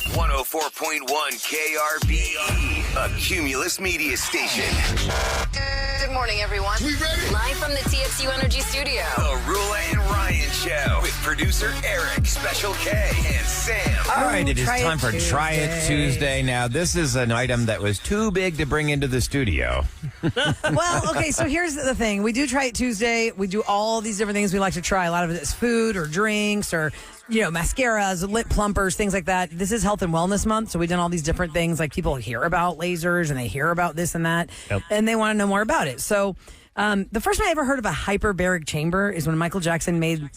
104.1 KRBE, a Cumulus media station. Good morning, everyone. We ready? Live from the TXU Energy Studio. The Roula and Ryan Show with producer Eric, Special K, and Sam. All right, it is time for Try It Tuesday. Now, this is an item that was too big to bring into the studio. Well, okay, so here's the thing. We do Try It Tuesday. We do all these different things we like to try. A lot of it is food or drinks or, mascaras, lip plumpers, things like that. This is Health and Wellness Month, so we've done all these different things. Like, people hear about lasers and they hear about this and that, and they want to know more about it. So the first time I ever heard of a hyperbaric chamber is when Michael Jackson made,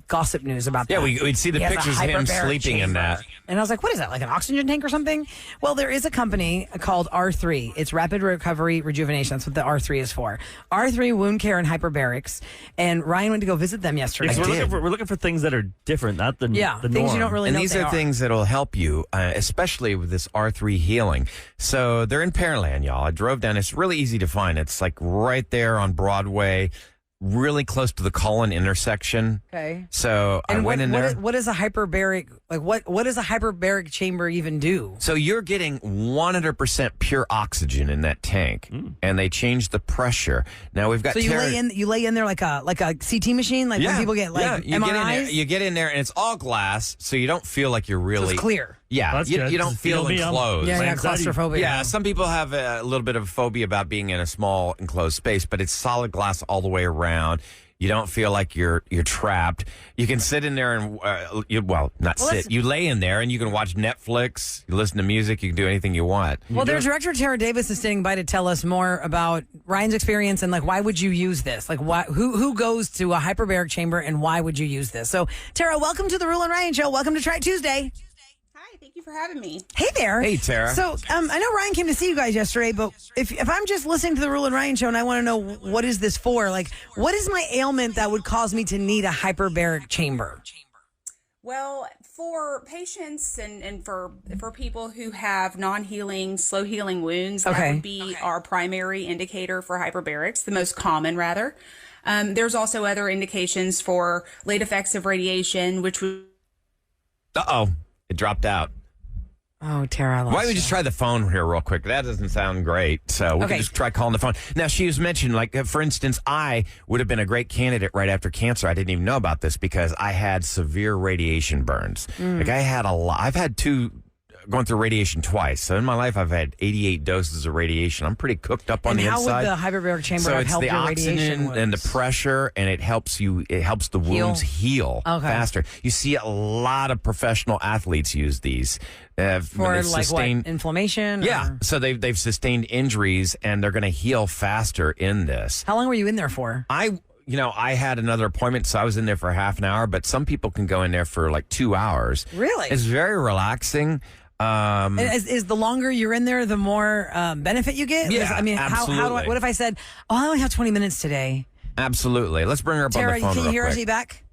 gossip news about that. Yeah, we'd see the pictures of him sleeping in that. And I was like, what is that, like an oxygen tank or something? Well, there is a company called R3. It's Rapid Recovery Rejuvenation. That's what the R3 is for. R3 Wound Care and Hyperbarics. And Ryan went to go visit them yesterday. Yeah, we're looking for things that are different, not the things norm. you don't really know. And these are things that will help you, especially with this R3 healing. So they're in Pearland, y'all. I drove down. It's really easy to find. It's like right there on Broadway, really close to the Cullen intersection. Okay. So I went in there. What is a hyperbaric? What does a hyperbaric chamber even do? So you're getting 100% pure oxygen in that tank, and they change the pressure. Now we've got. So you lay in there like a CT machine, when people get MRIs. You get in there, and it's all glass, so you don't feel like you're really it's clear. Yeah, you don't feel enclosed. Yeah, claustrophobia. Yeah, some people have a little bit of phobia about being in a small enclosed space, but it's solid glass all the way around. You don't feel like you're trapped. You can sit in there and, you lay in there and you can watch Netflix, you listen to music, you can do anything you want. Well, their director, Tara Davis, is standing by to tell us more about Ryan's experience and, why would you use this? Who goes to a hyperbaric chamber and why would you use this? So, Tara, welcome to the Roula and Ryan Show. Welcome to Try It Tuesday. Hi, thank you for having me. Hey there. Hey, Tara. So, I know Ryan came to see you guys yesterday, but if I'm just listening to the Roula and Ryan Show and I want to know what is this for, what is my ailment that would cause me to need a hyperbaric chamber? Well, for patients and for people who have non-healing, slow-healing wounds, that would be our primary indicator for hyperbarics, the most common, rather. There's also other indications for late effects of radiation, which would... Uh-oh. It dropped out. Oh, Tara, I lost Why don't we just try the phone here real quick? That doesn't sound great. So we can just try calling the phone. Now, she was mentioned, for instance, I would have been a great candidate right after cancer. I didn't even know about this because I had severe radiation burns. I had a lot. I've had going through radiation twice. So in my life, I've had 88 doses of radiation. I'm pretty cooked up on the inside. And how would the hyperbaric chamber have helped your radiation? So it's the oxygen and the pressure, and it helps the wounds heal faster. You see a lot of professional athletes use these. For inflammation? Yeah. So they've sustained injuries, and they're going to heal faster in this. How long were you in there for? I had another appointment, so I was in there for half an hour, but some people can go in there for 2 hours. Really? It's very relaxing. And is the longer you're in there, the more benefit you get? Yeah, absolutely. What if I said, I only have 20 minutes today? Absolutely. Let's bring her up Tara, on the phone. Can you hear us? Quick. Are you back?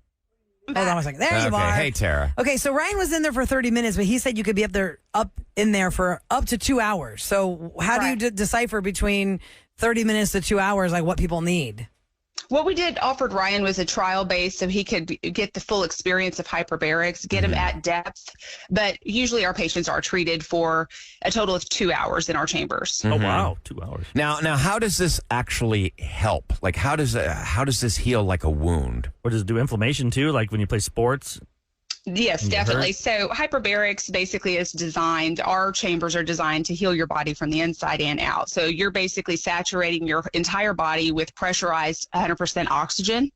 Hold on a second. There you are. Hey, Tara. Okay, so Ryan was in there for 30 minutes, but he said you could be up in there for up to 2 hours. So how do you decipher between 30 minutes to 2 hours, what people need? What we offered Ryan was a trial base so he could get the full experience of hyperbarics, get him at depth. But usually our patients are treated for a total of 2 hours in our chambers. Oh, wow. 2 hours. Now, how does this actually help? How does this heal like a wound? Or does it do inflammation too? Like when you play sports? Yes, definitely. So hyperbarics basically our chambers are designed to heal your body from the inside and out. So you're basically saturating your entire body with pressurized 100% oxygen.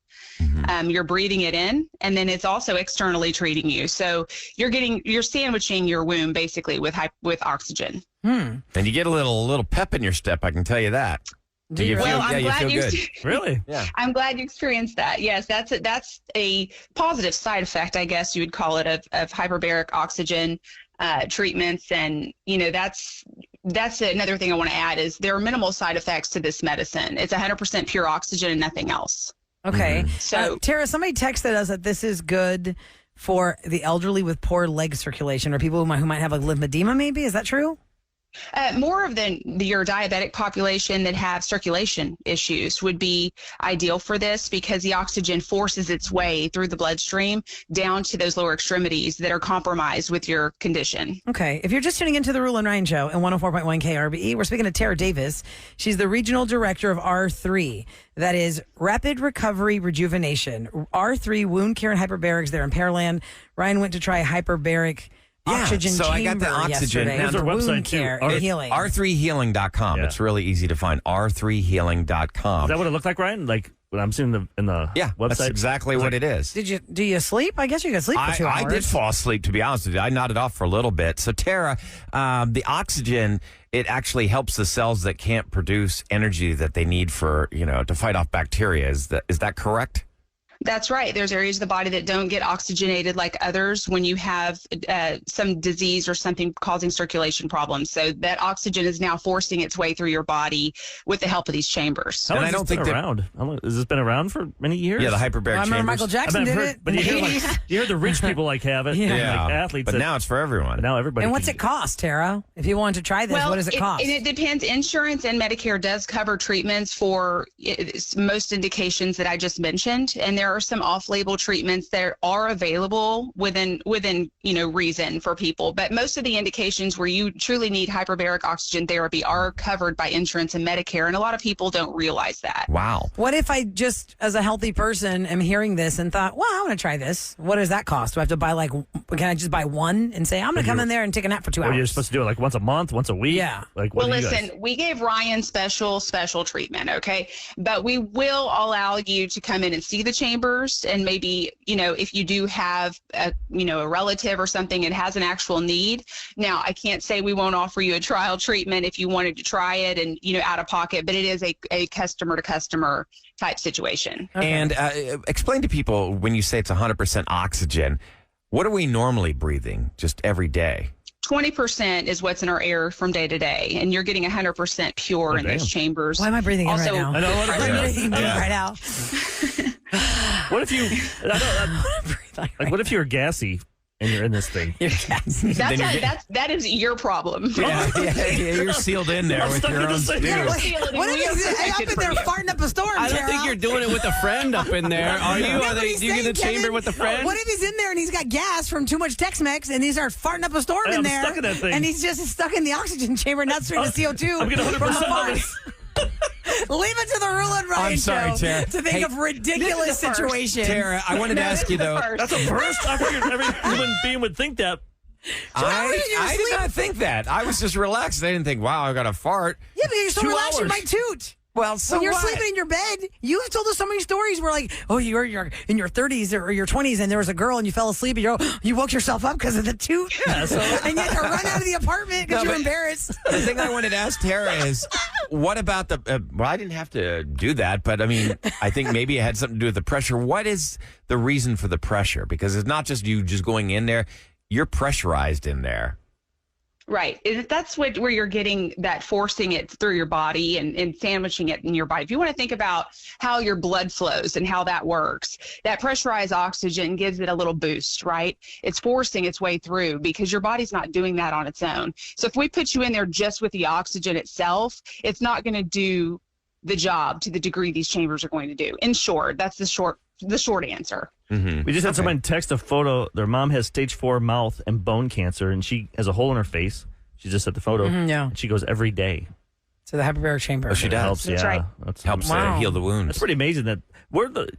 You're breathing it in, and then it's also externally treating you. So you're sandwiching your wound basically with oxygen. And you get a little pep in your step, I can tell you that. Do you feel, I'm glad you good. Really? Yeah. I'm glad you experienced that. Yes, that's a positive side effect, I guess you would call it, of hyperbaric oxygen treatments. And that's another thing I want to add is there are minimal side effects to this medicine. It's 100% pure oxygen and nothing else. Okay. So Tara, somebody texted us that this is good for the elderly with poor leg circulation or people who might have lymphedema. Maybe is that true? More of your diabetic population that have circulation issues would be ideal for this because the oxygen forces its way through the bloodstream down to those lower extremities that are compromised with your condition. Okay. If you're just tuning into the Roula and Ryan Show and 104.1 KRBE, we're speaking to Tara Davis. She's the regional director of R3. That is Rapid Recovery Rejuvenation. R3 Wound Care and Hyperbarics there in Pearland. Ryan went to try hyperbaric oxygen so I got the chamber oxygen. yesterday. Now, there's a Wound website, too. care and healing. R3healing.com. Yeah. It's really easy to find. R3healing.com. Is that what it looked like, Ryan? Like when I'm seeing in the Yeah, website? that's exactly what it is. Do you sleep? I guess you could sleep for 2 hours. I did fall asleep, to be honest with you. I nodded off for a little bit. So, Tara, the oxygen, it actually helps the cells that can't produce energy that they need for, to fight off bacteria. Is that correct? That's right. There's areas of the body that don't get oxygenated like others when you have some disease or something causing circulation problems. So that oxygen is now forcing its way through your body with the help of these chambers. How long has this been around? Has this been around for many years? Yeah, the hyperbaric I remember chambers. Michael Jackson did it. But you hear the rich people have it. Yeah. Like athletes. But now it's for everyone. Now everybody. And what's can it cost, Tara? If you wanted to try this, what does it cost? And it depends. Insurance and Medicare does cover treatments for most indications that I just mentioned. And there are some off-label treatments that are available within reason for people. But most of the indications where you truly need hyperbaric oxygen therapy are covered by insurance and Medicare. And a lot of people don't realize that. Wow. What if I just, as a healthy person, am hearing this and thought, well, I want to try this. What does that cost? Do I have to buy can I just buy one and say, I'm going to come in there and take a nap for 2 hours? Or you're supposed to do it like once a month, once a week? Yeah. Like, what Well, do you guys? listen, we gave Ryan special treatment, okay? But we will allow you to come in and see the chambers and maybe, if you do have a relative or something and has an actual need. Now, I can't say we won't offer you a trial treatment if you wanted to try it and, out of pocket, but it is a customer to customer type situation. Okay. And explain to people when you say it's 100% oxygen, what are we normally breathing just every day? 20% is what's in our air from day to day, and you're getting 100% pure in damn. those chambers. Why am I breathing in Also, right now? I know what I'm breathing right now. What if you? What if you're gassy and you're in this thing? That is your problem. Yeah, you're sealed in there with stuck your in the own same- stew. Yeah, What if he's up in there farting up a storm, I don't Tara? think you're doing it with a friend up in there, are you? That's what Do he's you get saying, the chamber Kevin. with a friend? What if he's in there and he's got gas from too much Tex-Mex and he starts farting up a storm Hey, in I'm there? stuck in that thing. And he's just stuck in the oxygen chamber, not straight to CO2. I'm getting 100% from the of it. farts. Leave it to the Roula and Ryan I'm sorry, show Tara. to think Hey, of ridiculous this is the first. situations. Tara, I wanted to ask you, though. That's a first. I figured every human being would think that. I did not think that. I was just relaxed. I didn't think, wow, I got a fart. Yeah, but you're so 2 relaxed, you hours. might toot. Well, so when you're what? sleeping in your bed, you've told us so many stories where, like, oh, you're in your 30s or your 20s, and there was a girl, and you fell asleep, and you woke yourself up because of the toot, and you had to run out of the apartment because No, you're but- embarrassed. The thing I wanted to ask Tara is, what about well, I didn't have to do that, but I mean, I think maybe it had something to do with the pressure. What is the reason for the pressure? Because it's not just you just going in there, you're pressurized in there. Right. That's where you're getting that forcing it through your body and sandwiching it in your body. If you want to think about how your blood flows and how that works, that pressurized oxygen gives it a little boost, right? It's forcing its way through because your body's not doing that on its own. So if we put you in there just with the oxygen itself, it's not going to do the job to the degree these chambers are going to do. In short, that's the short answer. Mm-hmm. We just had someone text a photo. Their mom has stage 4 mouth and bone cancer, and she has a hole in her face. She just sent the photo. Yeah. And she goes every day. So the hyperbaric chamber. Oh, she It does. helps. That's yeah, right. That's Helps Wow. heal the wounds. That's pretty amazing. That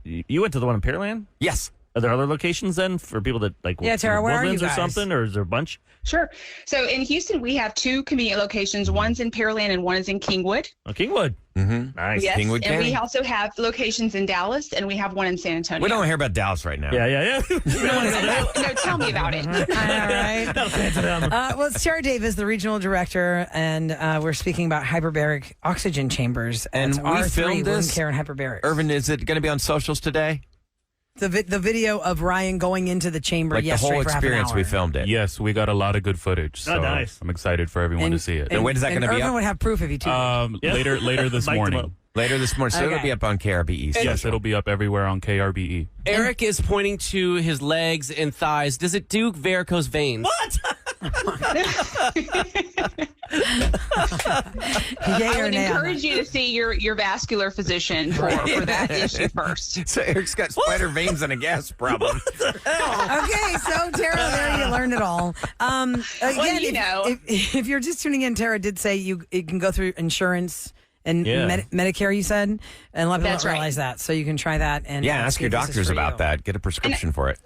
you went to the one in Pearland. Yes. Are there other locations then for people that like? Yeah, Tara, where are you Woodlands or guys? something, or is there a bunch? Sure. So in Houston, we have 2 convenient locations. One's in Pearland and one is in Kingwood. Oh, Kingwood. Mm-hmm. Nice. Yes. Kingwood And we County. also have locations in Dallas and we have one in San Antonio. We don't hear about Dallas right now. Yeah. No, tell me about it. I know, right? Not a fan to them. Well, it's Tara Davis, the regional director, and we're speaking about hyperbaric oxygen chambers. And It's we R3 filmed Wound this. Care and Hyperbarics. Irvin, is it going to be on socials today? The video of Ryan going into the chamber Like the yesterday whole for half an experience, hour. we filmed it. Yes, we got a lot of good footage. So nice. I'm excited for everyone to see it. And when is that and gonna be Irvin up? would have proof if he too. Yeah. Later this Mic'd him up. morning. Later this morning. So it'll Okay. be up on KRBE. Yes, it'll be up everywhere on KRBE. Eric is pointing to his legs and thighs. Does it do varicose veins? What? Yay I or would nay on encourage you to see your vascular physician for that issue first. So Eric's got spider veins and a gas problem. that? Okay, so Tara, there you learned it all. Again, you know. if you're just tuning in, Tara did say you can go through insurance and Yeah. Medicare, you said, and a lot of people That's don't right. realize that. So you can try that and Yeah, ask see your if this is doctors for about you. that. Get a prescription for it.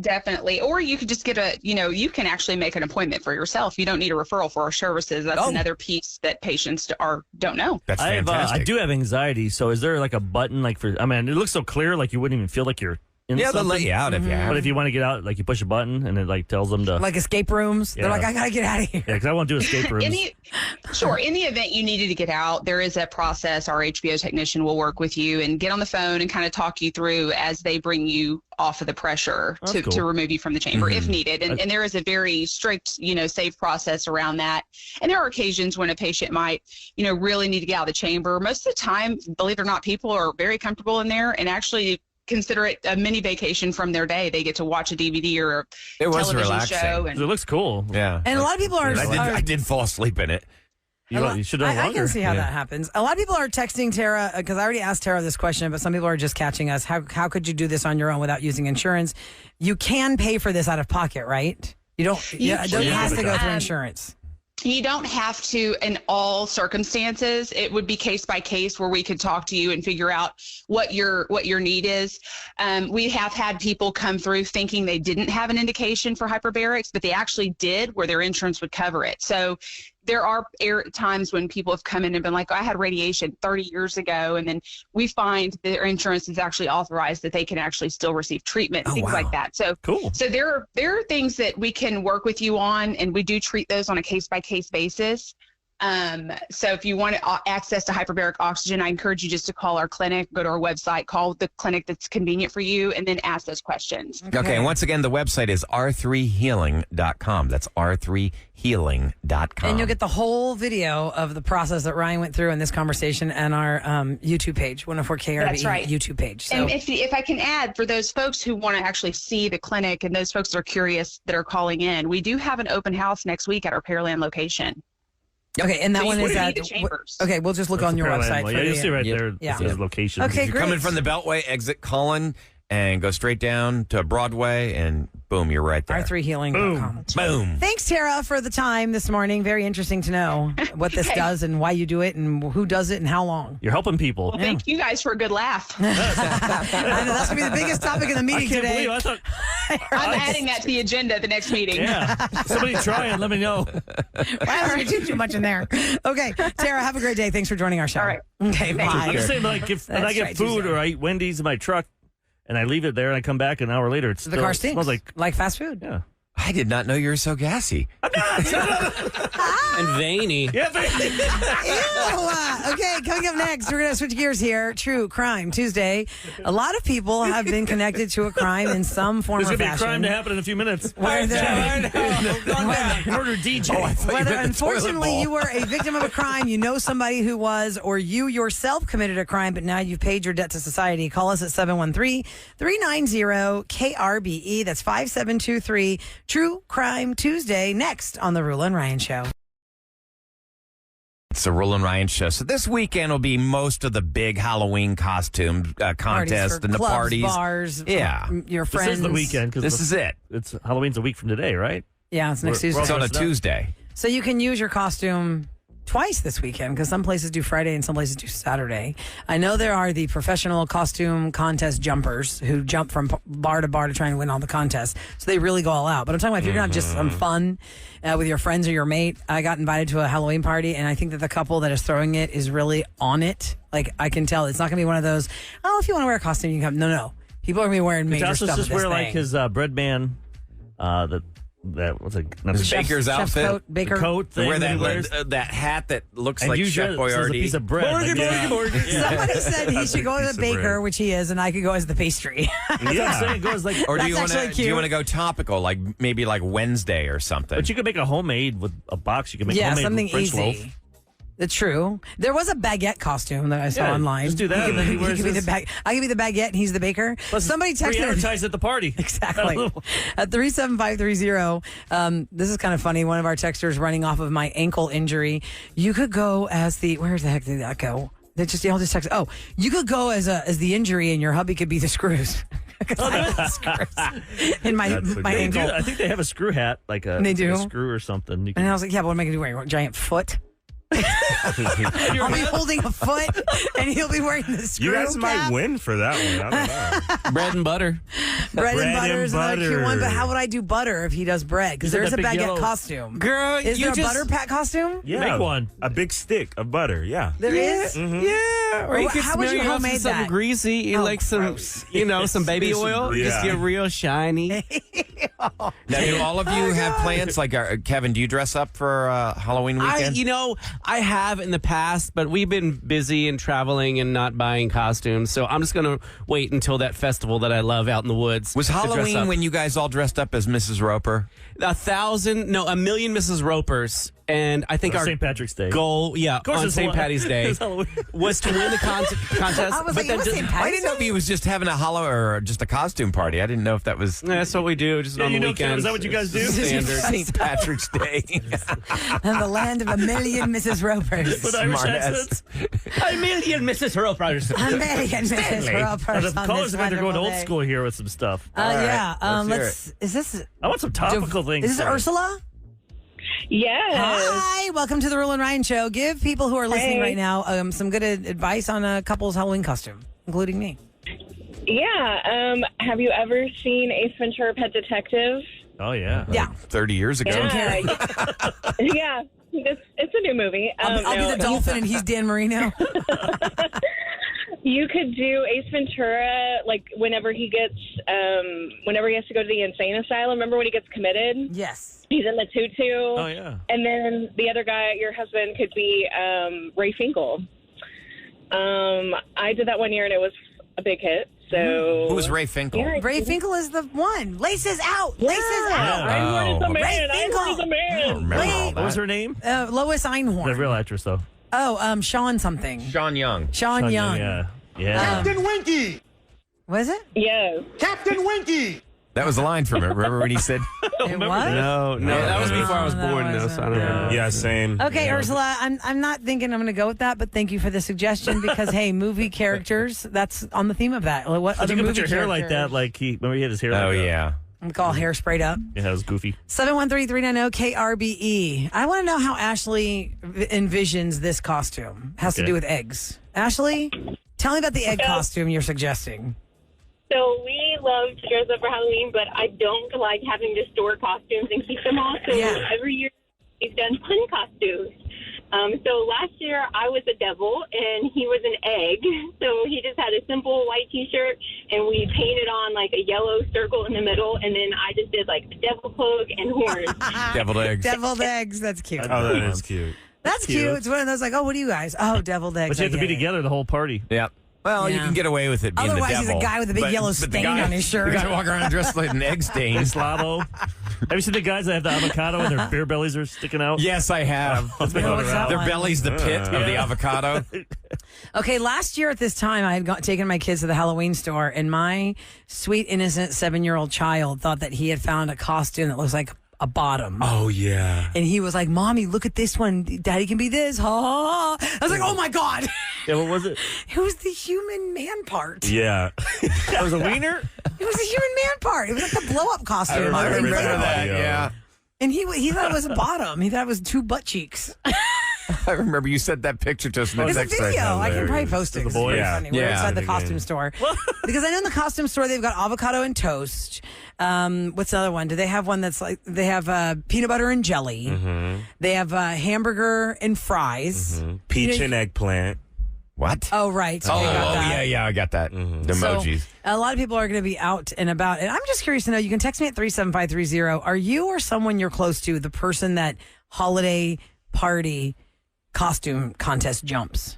Definitely. Or you could just get you can actually make an appointment for yourself. You don't need a referral for our services. That's another piece that patients don't know. That's I fantastic. do have anxiety, so is there like a button like for? I mean, it looks so clear, like you wouldn't even feel like you're in Yeah, they'll something. let you out if you have. But if you want to get out, like you push a button and it like tells them to. Like escape rooms. They're Yeah. like, I gotta get out of here. Yeah, because I won't do escape rooms. In the event you needed to get out, there is a process. Our HBO technician will work with you and get on the phone and kind of talk you through as they bring you off of the pressure That's to cool. remove you from the chamber if needed. And there is a very strict, safe process around that. And there are occasions when a patient might, really need to get out of the chamber. Most of the time, believe it or not, people are very comfortable in there and actually consider it a mini vacation from their day. They get to watch a DVD or a It was television relaxing. show. It looks cool. Yeah. And a lot of people are. I did fall asleep in it. You should have I longer. can see how that happens. A lot of people are texting Tara because I already asked Tara this question, but some people are just catching us. How could you do this on your own without using insurance? You can pay for this out of pocket, right? You don't. It can. has to go through insurance. You don't have to in all circumstances. It would be case by case where we could talk to you and figure out what your need is. We have had people come through thinking they didn't have an indication for hyperbarics, but they actually did, where their insurance would cover it. So there are times when people have come in and been like, I had radiation 30 years ago, and then we find their insurance is actually authorized that they can actually still receive treatment, things like that. So Cool. So there are things that we can work with you on, and we do treat those on a case-by-case basis. So if you want access to hyperbaric oxygen, I encourage you just to call our clinic, go to our website, call the clinic that's convenient for you, and then ask those questions. Okay, and once again, the website is r3healing.com. That's r3healing.com. And you'll get the whole video of the process that Ryan went through in this conversation and our YouTube page, 104 KRBE That's right. YouTube page. So And if I can add, for those folks who want to actually see the clinic and those folks that are curious that are calling in, we do have an open house next week at our Pearland location. okay, and that So one you is can see at the chambers. Okay, we'll just look That's on the your Pearland website. one. for Yeah, the- you'll see right there. Yeah. It says location. Okay, You're great. coming from the Beltway, exit Cullen, and go straight down to Broadway, and boom, you're right there. r3healing.com. Boom. Thanks, Tara, for the time this morning. Very interesting to know what this does and why you do it and who does it and how long. You're helping people. Well, thank you guys for a good laugh. I know that's going to be the biggest topic in the I meeting can't today. believe I thought. I'm adding that to the agenda at the next meeting. Yeah. Somebody try and let me know. Why is there too much in there? Okay, Tara, have a great day. Thanks for joining our show. All right. Okay, bye. I'm just saying, like, if when I That's get right, food Tuesday. or I eat Wendy's in my truck and I leave it there and I come back an hour later, The car stinks. smells like fast food. yeah. I did not know you were so gassy. And veiny. Yeah, but- Ew. Okay, coming up next, we're going to switch gears here. True Crime Tuesday. A lot of people have been connected to a crime in some form There's or going to be a fashion. crime to happen in a few minutes. Whether, Murder DJ. whether unfortunately you were a victim of a crime, you know somebody who was, or you yourself committed a crime, but now you've paid your debt to society. Call us at 713-390-KRBE. That's 5723. True Crime Tuesday, next on the Roula and Ryan Show. It's the Roula and Ryan show. So this weekend will be most of the big Halloween costume Parties contest for and the clubs, parties. bars, Yeah. your This friends. is the weekend. 'cause This is it. It's Halloween's a week from today, right? Yeah, it's next We're- Tuesday. It's on a Dressed up. Tuesday. So you can use your costume twice this weekend because some places do Friday and some places do Saturday. I know there are the professional costume contest jumpers who jump from bar to bar to try and win all the contests. So they really go all out. But I'm talking about if you're going to have just some fun with your friends or your mate. I got invited to a Halloween party and I think that the couple that is throwing it is really on it. Like I can tell it's not going to be one of those, oh, if you want to wear a costume, you can come. No. People are going to be wearing major Josh stuff just at this wear like thing. his bread man, that what's it? Not His the baker's Chef's outfit. coat, baker. coat thing Wear that he that wears. that hat that looks And like you Chef just says a Boyardee. piece of bread. Morgan, Like, Morgan. Somebody said he should go as a baker, which he is, and I could go as the pastry. That's what I'm saying. It goes like, Or do you That's want to? actually Do you cute. want to go topical, like maybe like Wednesday or something? but you could make a homemade with a box. You can make Yeah, homemade something French easy. loaf. It's true. There was a baguette costume that I saw online. Just do that. And then he wears his... I give you the baguette and he's the baker. Somebody texted advertised at the party. Exactly. At 37530. This is kind of funny. One of our texters running off of my ankle injury. You could go as the, where the heck did that go? They just, I'll just text. Oh, you could go as the injury and your hubby could be the screws. In my ankle. I think they have a screw hat, like a screw or something. And I was like, yeah, but what am I going to do? Wearing a giant foot? I'll be holding a foot and he'll be wearing the screw You guys cap. might win for that one. I don't know. Bread and butter. Bread and butter is another cute one, but how would I do butter if he does bread? Because there's a baguette costume. Girl, is there a butter pat costume? Yeah, make one. A big stick of butter, yeah. There is? Mm-hmm. Yeah. Or you could how would you homemade something that? greasy, like some, some baby oil. Yeah. Just get real shiny. Now, do all of you have plans? Like, Kevin, do you dress up for Halloween weekend? I have in the past, but we've been busy and traveling and not buying costumes. So I'm just going to wait until that festival that I love out in the woods. Was Halloween when you guys all dressed up as Mrs. Roper? 1,000,000 Mrs. Ropers. And I think our St. Patrick's Day goal, on St. Patty's Day, was to win the contest. I was like, I didn't know if he was just having a or just a costume party. I didn't know if that was. That's what we do, just on the weekends. Is that what you guys do? Standard. St. Patrick's Day. And the land of 1,000,000 Mrs. Ropers. With Irish accents. 1,000,000 Mrs. Ropers. 1,000,000 Mrs. Ropers. The callers are going old school here with some stuff. Is this? I want some topical things. Is this Ursula? Yes. Hi, welcome to the Roula and Ryan Show. Give people who are listening right now some good advice on a couple's Halloween costume, including me. Yeah. Have you ever seen Ace Ventura: Pet Detective? Oh, yeah. Yeah. 30 years ago. Yeah. Yeah. It's a new movie. I'll be the dolphin and he's Dan Marino. You could do Ace Ventura, like whenever he has to go to the insane asylum. Remember when he gets committed? Yes. He's in the tutu. Oh, yeah. And then the other guy, your husband, could be Ray Finkel. I did that one year, and it was a big hit. So Who was Ray Finkel? Yeah, Ray Finkel is the one. Laces out. Yeah. Laces out. Einhorn is the man. Ray Finkel. Einhorn is the I man. don't remember all What was that. her name? Lois Einhorn. The real actress, though. Oh, Sean something. Sean Young. Sean Young. Yeah. Captain Winky! Was it? Yes. Captain Winky! That was a line from it. Remember when he said, It was? No, that was before I was No, born, that though, so I don't wasn't. know. Yeah, same. Okay, Ursula, I'm not thinking I'm going to go with that, but thank you for the suggestion because, hey, movie characters, that's on the theme of that. What If other you can movie put your hair like characters? that, like remember he had his hair oh, like that? yeah. We call hair sprayed up. Yeah, that was goofy. 713-390-KRBE. I want to know how Ashley envisions this costume. Has to Okay. do with eggs. Ashley, tell me about the egg costume you're suggesting. So we love to dress up for Halloween, but I don't like having to store costumes and keep them all. So Yeah. every year we've done fun costumes. So last year I was a devil and he was an egg. So he just had a simple white T-shirt and we painted on like a yellow circle in the middle. And then I just did like the devil cloak and horns. Deviled eggs. Deviled eggs. That's cute. Oh, that is cute. That's cute. It's one of those like, oh, what are you guys? Oh, deviled eggs. But you have to I be get it. together the whole party. Yep. Well, you Yeah. can get away with it being Otherwise, the devil. he's a guy with a big yellow the stain guy- on his shirt. The guy walking around dressed like an egg stain. Slavo. Have you seen the guys that have the avocado and their beer bellies are sticking out? Yes, I have. What's that Their one? belly's the pit of the avocado. Okay, last year at this time, I had taken my kids to the Halloween store, and my sweet, innocent 7-year-old child thought that he had found a costume that looks like a bottom. Oh, yeah. And he was like, Mommy, look at this one. Daddy can be this. Ha, ha, ha. I was like, oh my God. Yeah, what was it? It was the human man part. Yeah. That was a wiener? It was a human man part. It was like the blow up costume. I remember Really? that. Yeah. And he thought it was a bottom. He thought it was 2 butt cheeks. I remember you sent that picture to us in the There's a text thread. video. I can probably post it. The 'cause it's boys? very Yeah. funny. We're Yeah. inside the costume store. Because I know in the costume store they've got avocado and toast. What's the other one? Do they have one that's like, they have peanut butter and jelly. Mm-hmm. They have hamburger and fries. Peach and eggplant. What? Oh, right. Oh, They got that. yeah, I got that. The So, emojis. a lot of people are going to be out and about. And I'm just curious to know, you can text me at 37530. Are you or someone you're close to the person that holiday party costume contest jumps?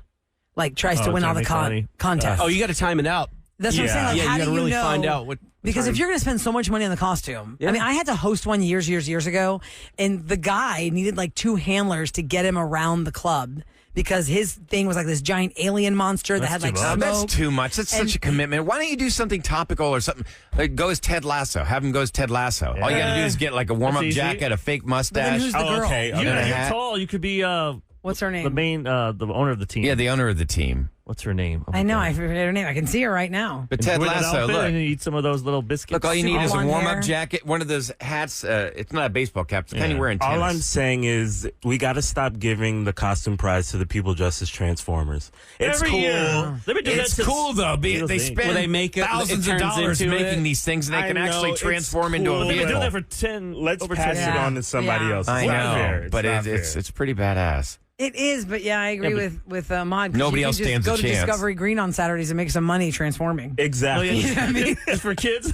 Like tries to win all the Johnny Funny. contest. Oh, you got to time it out. That's what I'm saying. Like, Yeah, how you do gotta you really know? find out what. Because if you're going to spend so much money on the costume, Yeah. I mean, I had to host one years ago, and the guy needed like 2 handlers to get him around the club because his thing was like this giant alien monster that had like smoke. That's too much. That's such a commitment. Why don't you do something topical or something? Like go as Ted Lasso. Have him go as Ted Lasso. All you got to do is get like a warm-up jacket, a fake mustache. who's the girl? Okay. You're tall. You could be What's her name? the main, the owner of the team. Yeah, the owner of the team. What's her name? Oh, I know. I forget her name. I can see her right now. But Ted Wear that Lasso, outfit look. and eat some of those little biscuits. Look, all you need is a blonde warm-up hair. jacket, one of those hats. It's not a baseball cap. It's the kind you wear in tennis. All I'm saying is we got to stop giving the costume prize to the people dressed as Transformers. It's Every cool. year. They've been doing It's that cool though. They Little spend thing. Well, they make it- thousands it of turns dollars into making it. these things, and they I can know, actually it's transform into cool. a They've been vehicle. doing that for 10. Let's over pass 10 it years. on to somebody Yeah. else. I It's not know, fair. but not it's fair. pretty badass. It is, but yeah, I agree with Mod. 'cause Nobody you can else just stands a go to chance. Discovery Green on Saturdays and make some money transforming. Exactly. You know what I mean? It's for kids.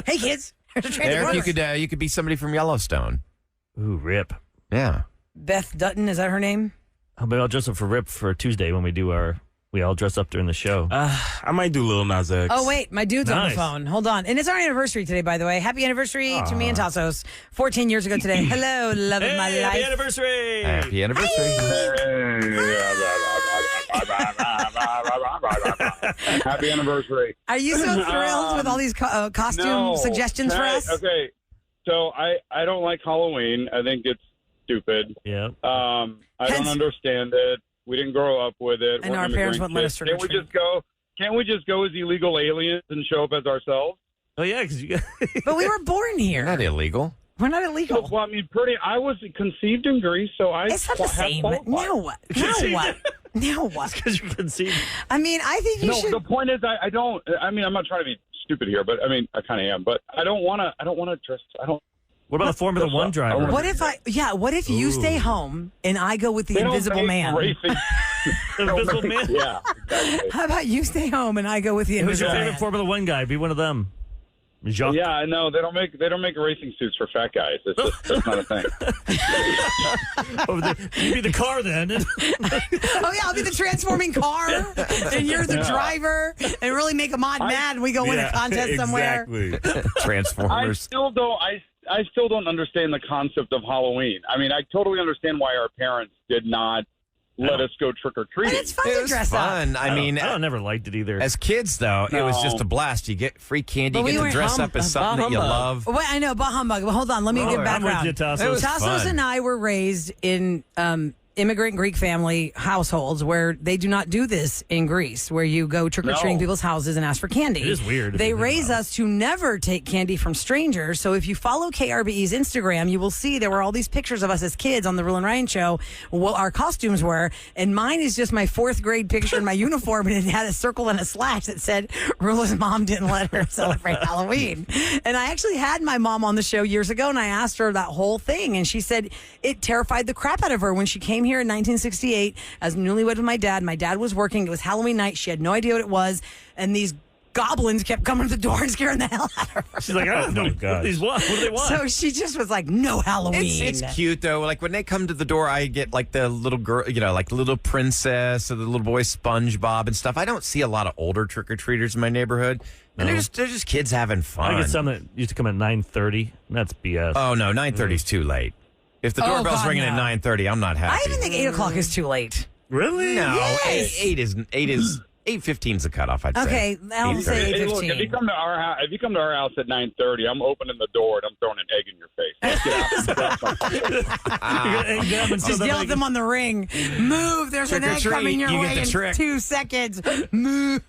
Hey kids, here's a Eric, transformer. you could be somebody from Yellowstone. Ooh, Rip. Yeah. Beth Dutton, is that her name? Maybe I'll dress up for Rip for Tuesday when we all dress up during the show. I might do Lil Nas X. Oh, wait, my dude's on the Nice. phone. Hold on. And it's our anniversary today, by the way. Happy anniversary to me and Tassos. 14 years ago today. Hello, love of my Hey, happy life. anniversary! Happy anniversary. Happy anniversary. Are you so thrilled with all these costume suggestions for us? Okay, so I don't like Halloween. I think it's stupid. Yeah. I don't understand it. We didn't grow up with it. I know We're our parents immigrant wouldn't let us kids. Can't we trick-or-treat. just go? Can't we just go as illegal aliens and show up as ourselves? Oh, yeah, because you But we were born here. Not illegal. We're not illegal. Well, I mean, I was conceived in Greece, so I. It's not the have same. qualified. Now what? Now what? Now what? because you can see. I mean, I think you No, should. the point is, I don't. I mean, I'm not trying to be stupid here, but I mean, I kind of am. But I don't want to. I don't want to dress. I don't. What about the Formula One driver? What if what if you stay home and I go with the They don't invisible make man? racing- Invisible Man? Yeah. Exactly. How about you stay home and I go with the Who's your invisible favorite man? Formula One guy? Be one of them. Jacques. Yeah, I know they don't make racing suits for fat guys. It's just that's not a thing. You be the car then. Oh yeah, I'll be the transforming car, and you're the driver, and really make a mod mad. And we go win a contest somewhere. Exactly. I Transformers. still don't. I still don't understand the concept of Halloween. I mean, I totally understand why our parents did not let us go trick or But treating. it's fun It to was dress fun. up. I mean, I never liked it either. as kids, though, it was No. just a blast. You get free candy. But You we get to weren't dress up as something that you love. Wait, I know, bah humbug. But hold on, let me give I'm background. with you, Tassos. It was Tassos fun. and I were raised in immigrant Greek family households where they do not do this in Greece, where you go trick or treating No. people's houses and ask for candy. It is weird if They you think raise about it. us to never take candy from strangers. So if you follow KRBE's Instagram, you will see there were all these pictures of us as kids on the Roula and Ryan show, what our costumes were. And mine is just my 4th grade picture in my uniform, and it had a circle and a slash that said Roula's mom didn't let her celebrate Halloween. And I actually had my mom on the show years ago, and I asked her that whole thing, and she said it terrified the crap out of her when she came here in 1968 as newlywed with my dad. My dad was working. It was Halloween night. She had no idea what it was, and these goblins kept coming to the door and scaring the hell out of her. She's like, I don't know my gosh. what do they want? So she just was like, no Halloween. It's cute though. Like when they come to the door, I get like the little girl, like the little princess or the little boy SpongeBob and stuff. I don't see a lot of older trick or treaters in my neighborhood, and they're just kids having fun. I get some that used to come at 9:30. That's BS. Oh no, 9:30 is too late. If the Oh, doorbell's God, ringing at no. 9:30, I'm not happy. I even think 8 o'clock is too late. Really? no, Yes. 8:15 is the cutoff. I'd say. Okay, I'll say 8:30. Hey, look, if you come to our house, at 9:30, I'm opening the door and I'm throwing an egg in your face. Get out. You're gonna egg them and Just yell at them on the ring. Move. There's Trick an or egg treat. coming your You get way the in trick. 2 seconds. Move.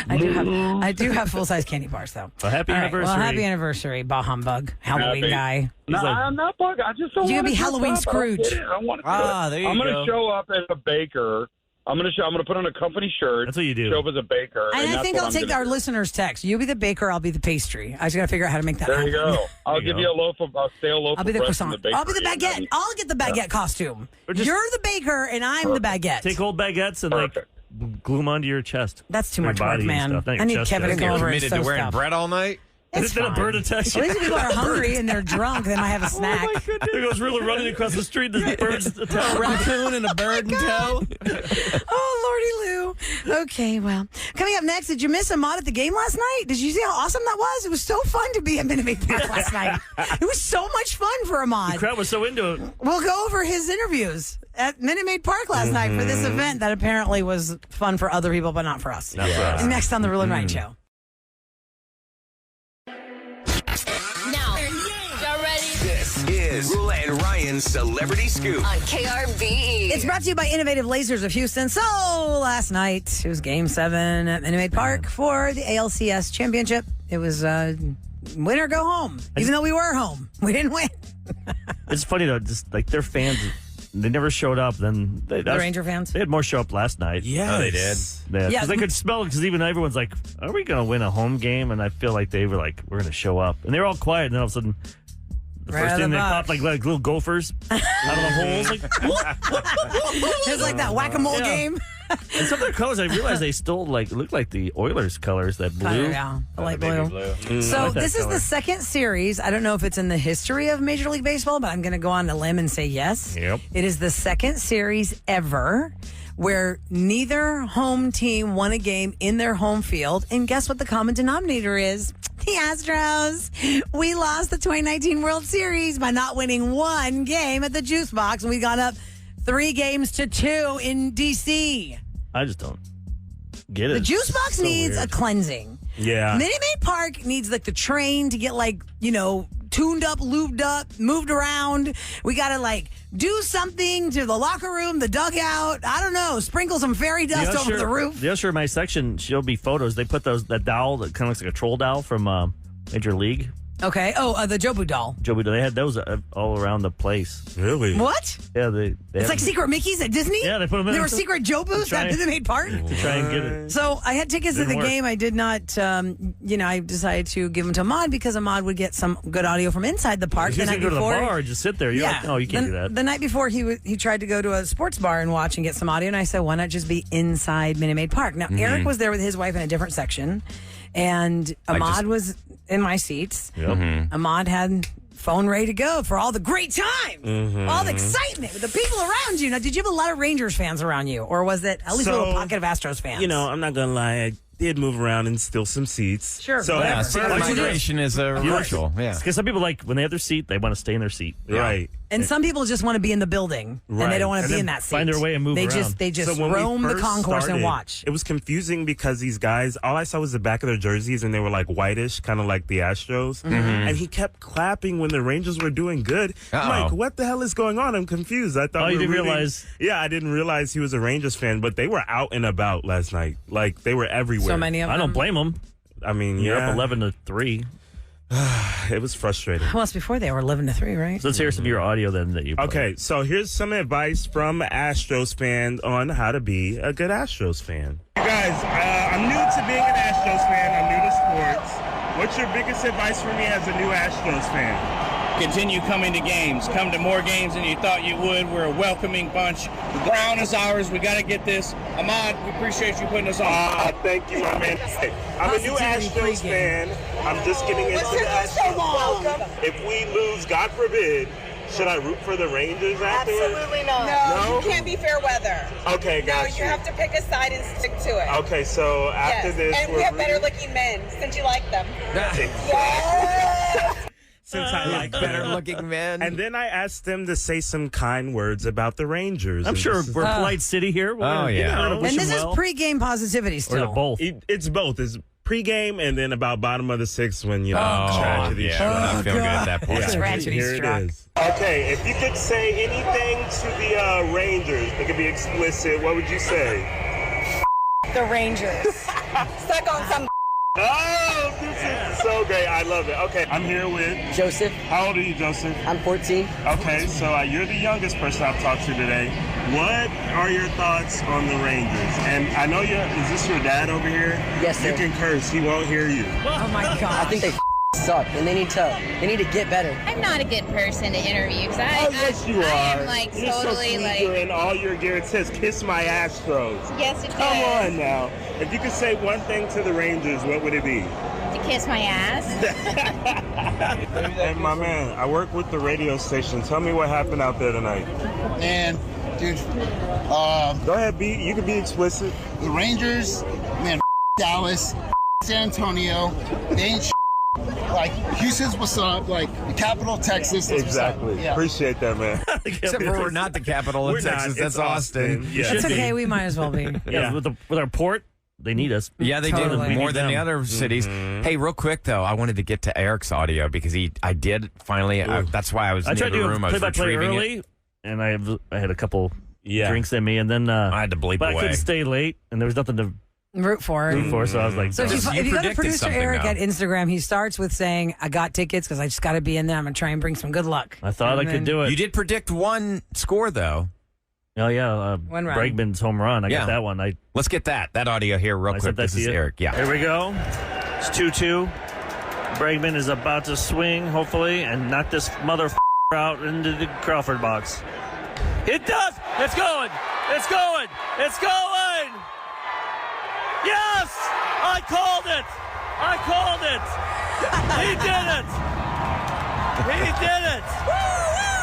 I do have full-size candy bars, though. Well, happy All right, anniversary. well, happy anniversary, bah humbug, Halloween Happy. guy. No, I'm not bug. I just don't You're want gonna be Halloween Scrooge. I want to. Ah, there you I'm go. going to show up as a baker. I'm going to put on a company shirt. That's what you do. Show up as a baker. And I that's think what I'll I'm take gonna our do. listeners' text. You be the baker, I'll be the pastry. I just got to figure out how to make that There happen. you go. I'll you give go. you a stale loaf I'll be the of bread from croissant. the I'll be the bakery, baguette. and then- I'll get the baguette costume. Or just- You're the baker, and I'm the baguette. Take old baguettes and Perfect. glue them onto your chest. That's too Your much work, body and man. stuff. Not your I need chest, Kevin to just go your- over and Committed sew to wearing stuff. bread all night. It's been a fine. bird attack. At least if people are hungry and they're drunk, they might have a snack. Oh my goodness. There goes Roula running across the street. The bird's attack. A raccoon and a bird in tow. Oh, Lordy Lou. Okay, well, coming up next, did you miss Ahmad at the game last night? Did you see how awesome that was? It was so fun to be at Minute Maid Park last night. It was so much fun for Ahmad. The crowd was so into it. We'll go over his interviews at Minute Maid Park last night for this event that apparently was fun for other people, but not for us. Not for us. And next on the Roula and Ryan Show. Now, y'all ready? This is Roula and Ryan's Celebrity Scoop. On KRBE. It's brought to you by Innovative Lasers of Houston. So last night, it was Game 7 at Minute Maid Park for the ALCS Championship. It was win or go home. Even though we were home, we didn't win. It's funny, though, just like their fans, they never showed up. Then The Ranger fans? They had more show up last night. Yeah, they did. Yeah, Yeah. because they could smell it. Because even everyone's like, "Are we going to win a home game?" And I feel like they were like, "We're going to show up." And they were all quiet. And then all of a sudden, the Right first out of thing the they box. popped like little gophers out of the holes. Like, It was like that whack-a-mole Yeah. game. and some of their colors, I realized they still look like the Oilers colors, that blue. Yeah, the light blue. I So like that this is color. the second series. I don't know if it's in the history of Major League Baseball, but I'm going to go on a limb and say yes. Yep. It is the second series ever where neither home team won a game in their home field. And guess what the common denominator is? The Astros. We lost the 2019 World Series by not winning one game at the Juice Box, and we got up 3-2 in D.C. I just don't get it. The Juice Box So needs weird. a cleansing. Yeah. Minute Maid Park needs like the train to get tuned up, lubed up, moved around. We got to do something to the locker room, the dugout. I don't know. Sprinkle some fairy dust over the roof. The usher in my section showed me photos. They put that doll that kind of looks like a troll doll from Major League. Okay. Oh, the Jobu doll. Joey, they had those all around the place. Really? What? Yeah, they It's like secret Mickeys at Disney? Yeah, they put them in. There were secret Jobus at Minute Maid Park? to try and get it. So I had tickets to Didn't the work. game. I did not, I decided to give them to Ahmad because Ahmad would get some good audio from inside the park. If you the was night gonna go to the before. bar and just sit there, you're like, no, you can't do that. The night before, he tried to go to a sports bar and watch and get some audio, and I said, why not just be inside Minute Maid Park? Now, Eric was there with his wife in a different section, and Ahmad was in my seats. Yep. Ahmad had phone ready to go for all the great time, all the excitement with the people around you. Now, did you have a lot of Rangers fans around you, or was it at least a little pocket of Astros fans? I'm not going to lie. I did move around and steal some seats. Sure. So Yeah, at secret first- migration is a ritual. Yeah. Because some people, when they have their seat, they want to stay in their seat. Right. And some people just want to be in the building, and they Right. don't want to And be then in that seat. find their way and move they around. They just So when we roam the first concourse and started, watch. It was confusing because these guys, all I saw was the back of their jerseys, and they were like whitish, kind of like the Astros. And he kept clapping when the Rangers were doing good. I'm Uh-oh. like, what the hell is going on? I'm confused. I thought Oh, you we were didn't rooting- realize? Yeah, I didn't realize he was a Rangers fan, but they were out and about last night. Like, they were everywhere. So many of them. I don't blame them. I mean, You're yeah, up 11-3. it was frustrating. Well, it's before they were 11-3, right? So let's hear some of your audio then that you played. Okay, so here's some advice from Astros fans on how to be a good Astros fan. You guys, I'm new to being an Astros fan. I'm new to sports. What's your biggest advice for me as a new Astros fan? Continue coming to games. Come to more games than you thought you would. We're a welcoming bunch. The ground is ours. We got to get this. Ahmad, we appreciate you putting us on. Thank you, my man. Hey, I'm a new Positivity Astros pregame. fan. I'm just getting into the Astros. If we lose, God forbid, should I root for the Rangers afterwards? Absolutely not. No? You can't be fair weather. Okay, No, got you have to pick a side and stick to it. Okay, so after Yes, this, and we're we have better rooting- looking men since you like them. Since I like Better looking men. And then I asked them to say some kind words about the Rangers. I'm And sure this is- we're a polite city here. We're gonna- yeah. we're gonna wish And this them is well. pregame positivity Or still. is it both? It's both. It's pregame and then about bottom of the sixth when, Oh, tragedy yeah. struck. Not feeling good at that point. Yeah, Tragedy here struck. it is. Okay, if you could say anything to the Rangers, it could be explicit, what would you say? The Rangers. Stuck on some. Oh, this is so great. I love it. Okay, I'm here with Joseph. How old are you, Joseph? I'm 14. Okay, so you're the youngest person I've talked to today. What are your thoughts on the Rangers? And I know is this your dad over here? Yes, sir. You can curse. He won't hear you. Oh my I God. think they suck, and they need to get better. I'm not a good person to interview because Oh, yes, you are. I am like You're totally so like. sneaker in all your gear. It says "Kiss my Astros." Yes, it Come does. on now. If you could say one thing to the Rangers, what would it be? to kiss my ass. And my man, I work with the radio station. Tell me what happened out there tonight. Man, dude. Go ahead, you can be explicit. The Rangers, man, Dallas, San Antonio, they ain't like Houston's what's up, like the capital of Texas. Exactly. Yeah. Appreciate that, man. Except for we're not the capital of Texas. That's Austin. Yeah. It's okay. We might as well be. Yeah, with our port, they need us. Yeah, they Totally. do more than the other cities. Hey, real quick though, I wanted to get to Eric's audio because I did finally. that's why I was I near tried the to room. I was play-by-play retrieving early, it. and I had a couple drinks in me, and then I had to bleep but away. I couldn't stay late, and there was nothing to Root for. so I was like, So if you go to predicted producer something, Eric though. at Instagram, he starts with saying, "I got tickets because I just got to be in there. I'm gonna try and bring some good luck." I thought I could do it. You did predict one score though. Oh yeah, One run. Bregman's home run. I got that one. Let's get that audio here real I quick. sent that This to is you. Eric. Yeah. Here we go. It's 2-2. Bregman is about to swing, hopefully, and knock this motherfucker out into the Crawford box. It does! It's going! It's going! It's going! Yes! I called it! I called it! He did it! He did it!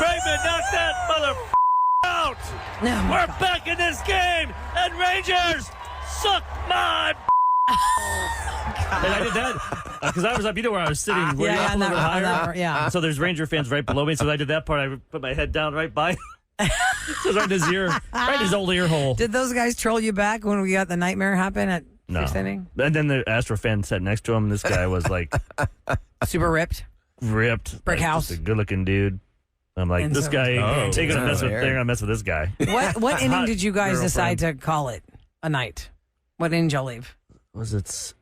Bregman knocked that motherfucker out! We're back in this game, and Rangers suck my. And I did that because I was up. You know where I was sitting, way up a little bit higher. Yeah. So there's Ranger fans right below me. So I did that part. I put my head down right by. So right in his ear, right in his old ear hole. Did those guys troll you back when we got the nightmare happen at No. first inning? And then the Astro fan sat next to him. And this guy was like Super ripped. ripped, Brick like, house. just a good-looking dude. I'm like, And this so- guy. Oh, they're gonna mess with. Eric. They're gonna mess with this guy. What inning did you guys Girlfriend. decide to call it a night? What inning did y'all leave? Was it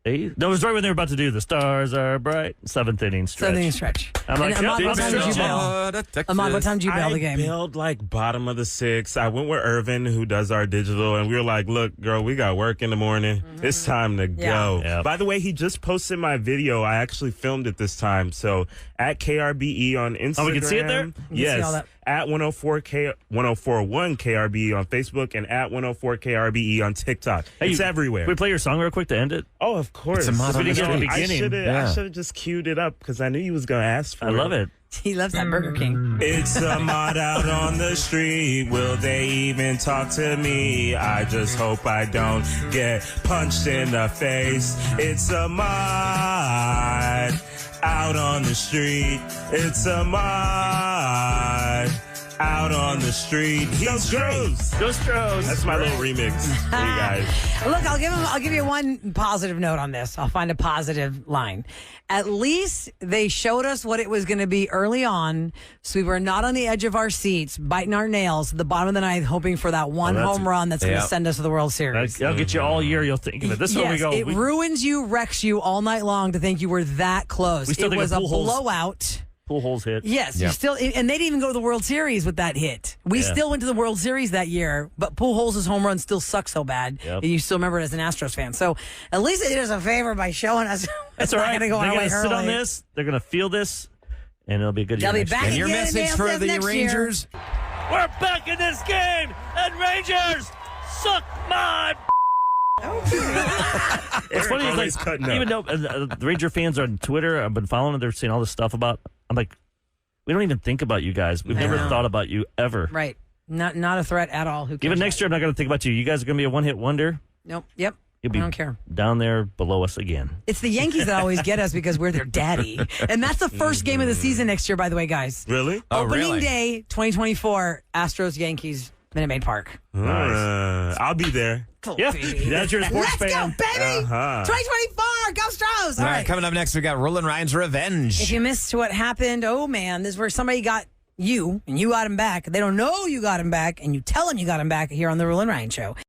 8? No, it was right when they were about to do the stars are bright. 7th inning stretch. 7th inning stretch. I'm like, And Ahmad, yeah, what time did you bail? Ahmad, what time did you bail the game? I bailed like bottom of the 6th. I went with Irvin, who does our digital, and we were like, look, girl, we got work in the morning. It's time to go. Yeah. By the way, he just posted my video. I actually filmed it this time. So at KRBE on Instagram. Oh, we can see it there? Yes. see all that. At 1041 KRBE on Facebook and at 104 KRBE on TikTok. Hey, it's everywhere. Can we play your song real quick to end it? Oh, of course. It's a mod on the street. I beginning. should have just queued it up because I knew you was going to ask for it. I love it. He loves that Burger King. It's a mod out on the street. Will they even talk to me? I just hope I don't get punched in the face. It's a mod out on the street. It's a mod out on the street. Go Astros! Go Astros! That's my little remix for you guys. Look, I'll give you one positive note on this. I'll find a positive line. At least they showed us what it was going to be early on, so we were not on the edge of our seats, biting our nails at the bottom of the ninth, hoping for that one home run that's going to send us to the World Series. I'll get you all year. You'll think of it. This is where we go. It ruins you, wrecks you all night long to think you were that close. We still It think was of a Pujols. blowout. Pujols hit. Yes, you still, and they didn't even go to the World Series with that hit. We still went to the World Series that year, but Pujols' home run still sucked so bad, and you still remember it as an Astros fan. So at least they did us a favor by showing us. That's all right. Gonna go They're our going way to sit on early. this. They're going to feel this, and it'll be a good year. They'll be next back year. And your again in message for ALCS the next year. Rangers? We're back in this game, and Rangers suck my. It's funny, always it's cutting like, up. even though the Ranger fans on Twitter, I've been following them, they're seeing all this stuff about. I'm like, we don't even think about you guys. We've never thought about you ever. Right. Not a threat at all. Who cares? Even next year, I'm not going to think about you. You guys are going to be a one-hit wonder. Nope. Yep. You'll be I don't care. down there below us again. It's the Yankees that always get us because we're their daddy. And that's the first game of the season next year, by the way, guys. Really? Opening day, 2024, Astros, Yankees, Minute Maid Park. Nice. I'll be there. Yeah, that's your sports Let's fan. go, baby! 2024, go Astros! All right, coming up next, we got Roula and Ryan's Revenge. If you missed what happened, oh man, this is where somebody got you and you got him back. They don't know you got him back, and you tell them you got him back here on the Roula and Ryan Show.